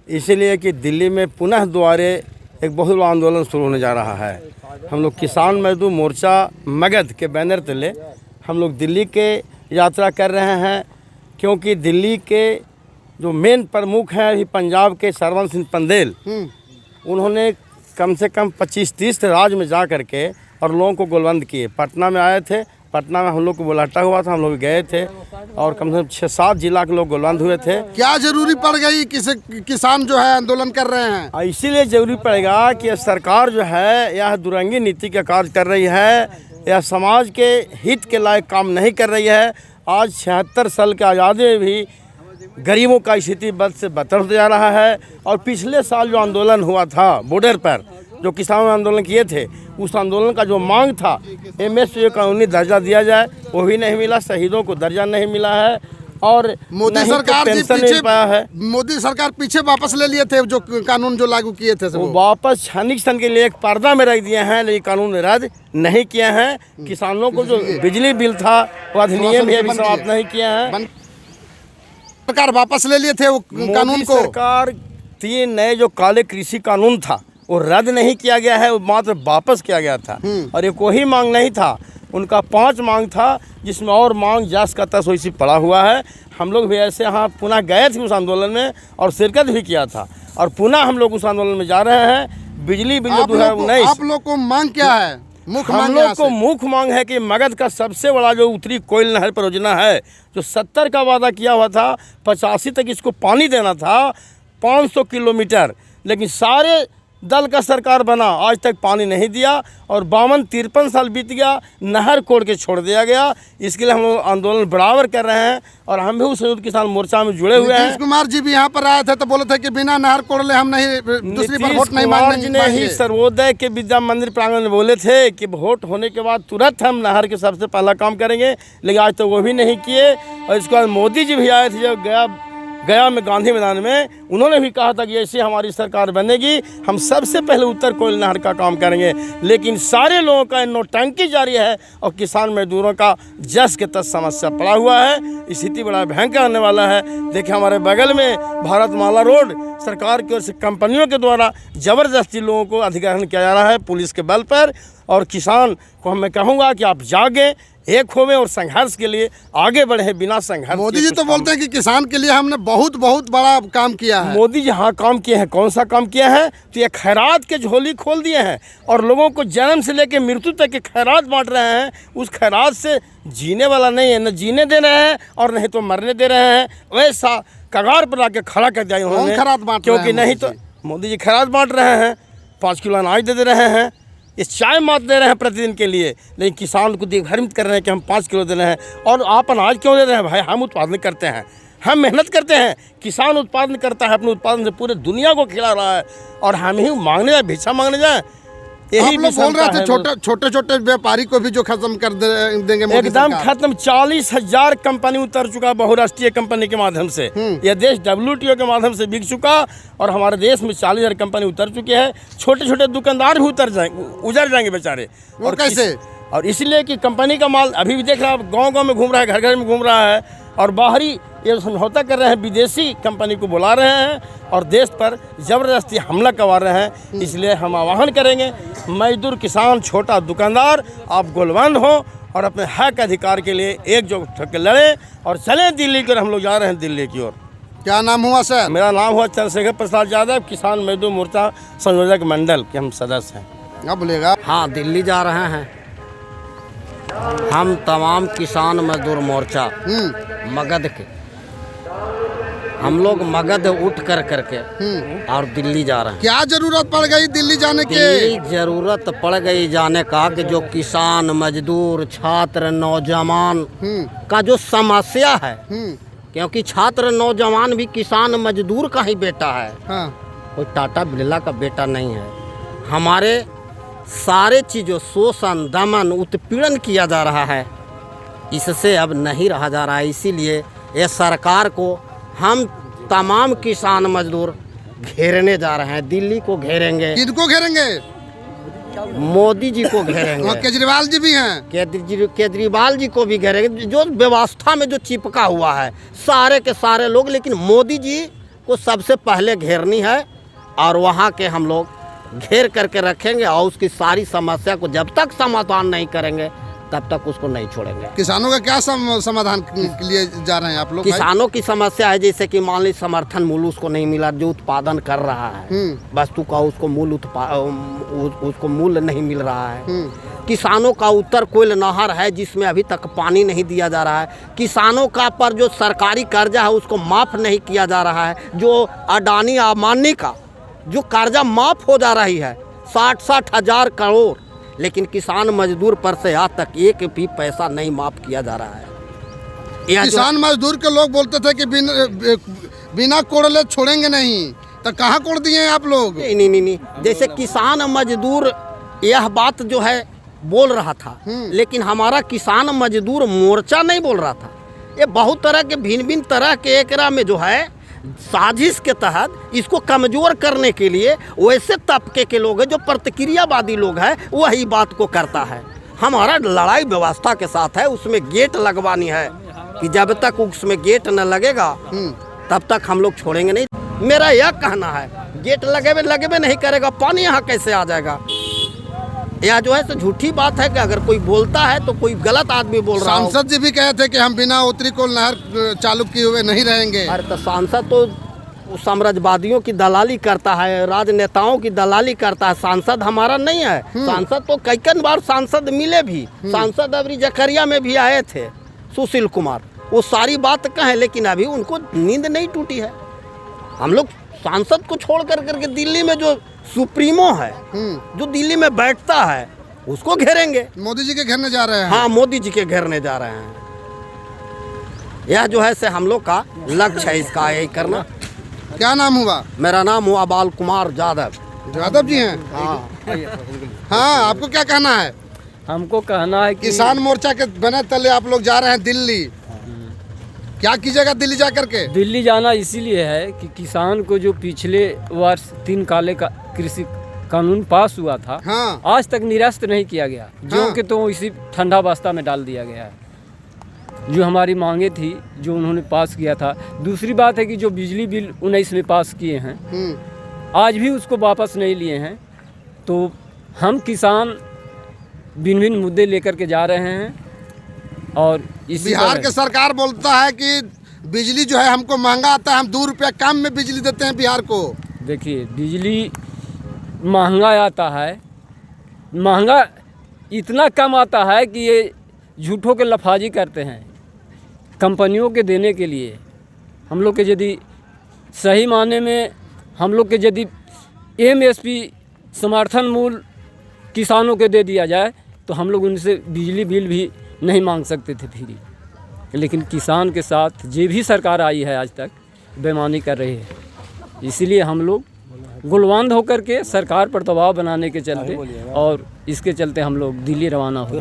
इसीलिए कि दिल्ली में पुनः दोबारे एक बहुत बड़ा आंदोलन शुरू होने जा रहा है। हम लोग किसान मजदूर मोर्चा मगध के बैनर तले हम लोग दिल्ली के यात्रा कर रहे हैं, क्योंकि दिल्ली के जो मेन प्रमुख हैं अभी पंजाब के सरवन सिंह पंदेल, उन्होंने कम से कम 25-30 राज्य में जा कर के और लोगों को गोलबंद किए। पटना में आए थे, पटना में हम लोग को बुलाटा हुआ था, हम लोग गए थे और कम से कम 6-7 जिला के लोग गोलबंद हुए थे। क्या जरूरी पड़ गई किसान जो है आंदोलन कर रहे हैं? इसीलिए जरूरी पड़ेगा कि सरकार जो है यह दुरंगी नीति का कार्य कर रही है, यह समाज के हित के लायक काम नहीं कर रही है। आज 76 साल के आज़ादी में भी गरीबों का स्थिति बद से बदतर होता जा रहा है। और पिछले साल जो आंदोलन हुआ था बॉर्डर पर, जो किसानों ने आंदोलन किए थे, उस आंदोलन का जो मांग था एमएसपी कानूनी दर्जा दिया जाए, वो भी नहीं मिला। शहीदों को दर्जा नहीं मिला है और मोदी सरकार मोदी सरकार पीछे वापस ले लिए थे जो कानून जो लागू किए थे, वो वापस क्षणिक सन के लिए एक पर्दा में रख दिए हैं, लेकिन कानून रद्द नहीं किए हैं। किसानों को जो बिजली बिल था वो अधिनियम भी अभी समाप्त नहीं किए हैं। सरकार वापस ले लिए थे वो कानून को। सरकार 3 नए जो काले कृषि कानून था वो रद्द नहीं किया गया है, वो मात्र वापस किया गया था। और एक वही मांग नहीं था, उनका 5 मांग था, जिसमें और मांग जस का तस वैसी पड़ा हुआ है। हम लोग भी ऐसे यहाँ पुनः गए थे उस आंदोलन में और शिरकत भी किया था, और पुनः हम लोग उस आंदोलन में जा रहे हैं। बिजली बिल 2019। आप लोग को मांग क्या है? हम लोग को मुख्य मांग है कि मगध का सबसे बड़ा जो उत्तरी कोयल नहर परियोजना है, जो 70 का वादा किया हुआ था, 85 तक इसको पानी देना था, 500 किलोमीटर, लेकिन सारे दल का सरकार बना, आज तक पानी नहीं दिया। और 52-53 साल बीत गया, नहर कोड़ के छोड़ दिया गया। इसके लिए हम लोग आंदोलन बराबर कर रहे हैं और हम भी उस संयुक्त किसान मोर्चा में जुड़े हुए हैं। नीतीश कुमार जी भी यहाँ पर आए थे तो बोले थे कि बिना नहर कोड़ले हम नहीं, दूसरी बार वोट नहीं मांगेंगे। ने ही सर्वोदय के विद्या मंदिर प्रांगण में बोले थे कि वोट होने के बाद तुरंत हम नहर के सबसे पहला काम करेंगे, लेकिन आज तो वो भी नहीं किए। और इसके बाद मोदी जी भी आए थे जब गया में गांधी मैदान में, उन्होंने भी कहा था कि ऐसे हमारी सरकार बनेगी, हम सबसे पहले उत्तर कोयल नहर का काम करेंगे। लेकिन सारे लोगों का नौटंकी जारी है और किसान मजदूरों का जस के तस समस्या पड़ा हुआ है। स्थिति बड़ा भयंकर आने वाला है। देखिए हमारे बगल में भारतमाला रोड सरकार की ओर से कंपनियों के द्वारा ज़बरदस्ती लोगों को अधिग्रहण किया जा रहा है पुलिस के बल पर। और किसान को मैं कहूँगा कि आप जागें, एक होवे और संघर्ष के लिए आगे बढ़े। बिना संघर्ष मोदी जी तो बोलते हैं कि किसान के लिए हमने बहुत बड़ा काम किया है। मोदी जी हाँ काम किए हैं। कौन सा काम किया है? तो ये खैरात के झोली खोल दिए हैं और लोगों को जन्म से लेकर मृत्यु तक के खैरात बांट रहे हैं। उस खैरात से जीने वाला नहीं है, न जीने दे रहे हैं और नहीं तो मरने दे रहे हैं। वैसा कगार पर आके खड़ा कर दिया उन्होंने, क्योंकि नहीं तो मोदी जी खैरात बांट रहे हैं, 5 किलो अनाज दे रहे हैं, ये चाय मात दे रहे हैं प्रतिदिन के लिए, लेकिन किसान को भ्रमित कर रहे हैं कि हम 5 किलो दे रहे हैं। और आप अनाज क्यों दे रहे हैं? भाई हम उत्पादन करते हैं, हम मेहनत करते हैं। किसान उत्पादन करता है, अपने उत्पादन से पूरे दुनिया को खिला रहा है और हम ही मांगने जाए, भिक्षा मांगने जाए। यही लोग बोल रहे थे छोटे व्यापारी को भी जो खत्म कर देंगे मोदी एकदम खत्म। 40,000 कंपनी उतर चुका बहुराष्ट्रीय कंपनी के माध्यम से। यह देश WTO के माध्यम से बिक चुका और हमारे देश में 40,000 कंपनी उतर चुकी है। छोटे छोटे दुकानदार भी उजड़ जाएंगे बेचारे। और कैसे? और इसलिए कि कंपनी का माल अभी भी देख रहा है, गाँव में घूम रहा है, घर घर में घूम रहा है और बाहरी ये समझौता कर रहे हैं, विदेशी कंपनी को बुला रहे हैं और देश पर ज़बरदस्ती हमला करवा रहे हैं। इसलिए हम आह्वान करेंगे, मजदूर, किसान, छोटा दुकानदार, आप गोलबंद हो और अपने हक अधिकार के लिए एकजुट होकर लड़ें और चलें दिल्ली की ओर। हम लोग जा रहे हैं दिल्ली की ओर। क्या नाम हुआ सर? मेरा नाम हुआ चंद्रशेखर प्रसाद यादव, किसान मजदूर मोर्चा संयोजक मंडल के हम सदस्य हैं। क्या बोलेगा? हाँ, दिल्ली जा रहे हैं हम तमाम किसान मजदूर मोर्चा मगध के। हम लोग मगध उठ करके और दिल्ली जा रहे हैं। क्या जरूरत पड़ गई दिल्ली जाने की? दिल्ली जरूरत पड़ गई जाने का कि जो किसान मजदूर छात्र नौजवान का जो समस्या है, क्योंकि छात्र नौजवान भी किसान मजदूर का ही बेटा है। हाँ। कोई टाटा बिरला का बेटा नहीं है। हमारे सारे चीज़ों शोषण दमन उत्पीड़न किया जा रहा है, इससे अब नहीं रहा जा रहा है। इसीलिए ये सरकार को हम तमाम किसान मजदूर घेरने जा रहे हैं। दिल्ली को घेरेंगे। किनको घेरेंगे? मोदी जी को घेरेंगे। केजरीवाल जी भी हैं। केजरीवाल जी को भी घेरेंगे। जो व्यवस्था में जो चिपका हुआ है सारे के सारे लोग, लेकिन मोदी जी उसको सबसे पहले घेरनी है और वहाँ के हम लोग घेर करके रखेंगे और उसकी सारी समस्या को जब तक समाधान नहीं करेंगे तब तक उसको नहीं छोड़ेंगे। किसानों का क्या समाधान के लिए जा रहे हैं आप लोग? किसानों की समस्या है जैसे कि मान ली समर्थन मूल्य उसको नहीं मिला, जो उत्पादन कर रहा है वस्तु का उसको उसको मूल्य नहीं मिल रहा है। किसानों का उत्तर कोयल नहर है जिसमें अभी तक पानी नहीं दिया जा रहा है। किसानों का पर जो सरकारी कर्जा है उसको माफ़ नहीं किया जा रहा है। जो अडानी अंबानी का जो कर्जा माफ़ हो जा रही है 60-60 हज़ार करोड़, लेकिन किसान मजदूर पर से आज तक एक भी पैसा नहीं माफ़ किया जा रहा है। किसान मजदूर के लोग बोलते थे कि बिना कोड़ले छोड़ेंगे नहीं, तो कहाँ कोड़ दिए हैं आप लोग? नहीं, जैसे किसान मजदूर यह बात जो है बोल रहा था, लेकिन हमारा किसान मजदूर मोर्चा नहीं बोल रहा था। ये बहुत तरह के भिन्न तरह के एकरा में जो है साजिश के तहत इसको कमज़ोर करने के लिए वैसे तबके के लोग हैं जो प्रतिक्रियावादी लोग हैं वही बात को करता है। हमारा लड़ाई व्यवस्था के साथ है, उसमें गेट लगवानी है कि जब तक उसमें गेट न लगेगा तब तक हम लोग छोड़ेंगे नहीं। मेरा यह कहना है गेट लगे नहीं करेगा पानी यहाँ कैसे आ जाएगा? यह जो है तो झूठी बात है कि अगर कोई बोलता है तो कोई गलत आदमी बोल रहा है। सांसद जी भी कहे थे कि हम बिना उत्तरी कोल नहर चालू किए हुए नहीं रहेंगे। अरे तो सांसद तो साम्राज्यवादियों की दलाली करता है, राजनेताओं की दलाली करता है। सांसद हमारा नहीं है। सांसद तो कई बार सांसद मिले भी। सांसद अबरी जकरिया में भी आए थे सुशील कुमार, वो सारी बात कहें, लेकिन अभी उनको नींद नहीं टूटी है। हम लोग सांसद को छोड़ करके दिल्ली में जो सुप्रीमो है जो दिल्ली में बैठता है उसको घेरेंगे। मोदी जी के घेरने जा रहे हैं। हाँ, मोदी जी के घेरने जा रहे हैं। यह जो है से हम लोग का लक्ष्य है इसका यही करना। क्या नाम हुआ? मेरा नाम हुआ बाल कुमार यादव। यादव जी हैं? हाँ, आपको क्या कहना है? हमको कहना है कि किसान मोर्चा के बने तले आप लोग जा रहे हैं दिल्ली, क्या कीजिएगा दिल्ली जा करके? दिल्ली जाना इसीलिए है कि किसान को जो पिछले वर्ष 3 काले का कृषि कानून पास हुआ था, हाँ। आज तक निरस्त नहीं किया गया, जो कि तो इसी ठंडा बस्ता में डाल दिया गया है। जो हमारी मांगे थी जो उन्होंने पास किया था। दूसरी बात है कि जो बिजली बिल 19 में पास किए हैं आज भी उसको वापस नहीं लिए हैं। तो हम किसान भिन्न मुद्दे लेकर के जा रहे हैं। और इसी बिहार के सरकार बोलता है कि बिजली जो है हमको महंगा आता है, हम 2 रुपया कम में बिजली देते हैं बिहार को। देखिए, बिजली महंगा आता है, महंगा इतना कम आता है कि ये झूठों के लफाजी करते हैं कंपनियों के देने के लिए। हम लोग के यदि सही माने में हम लोग के यदि MSP समर्थन मूल्य किसानों के दे दिया जाए तो हम लोग उनसे बिजली बिल भी नहीं मांग सकते थे फ्री। लेकिन किसान के साथ जो भी सरकार आई है आज तक बेईमानी कर रही है। इसीलिए हम लोग गुलवांद होकर के सरकार पर दबाव बनाने के चलते और इसके चलते हम लोग दिल्ली रवाना हो।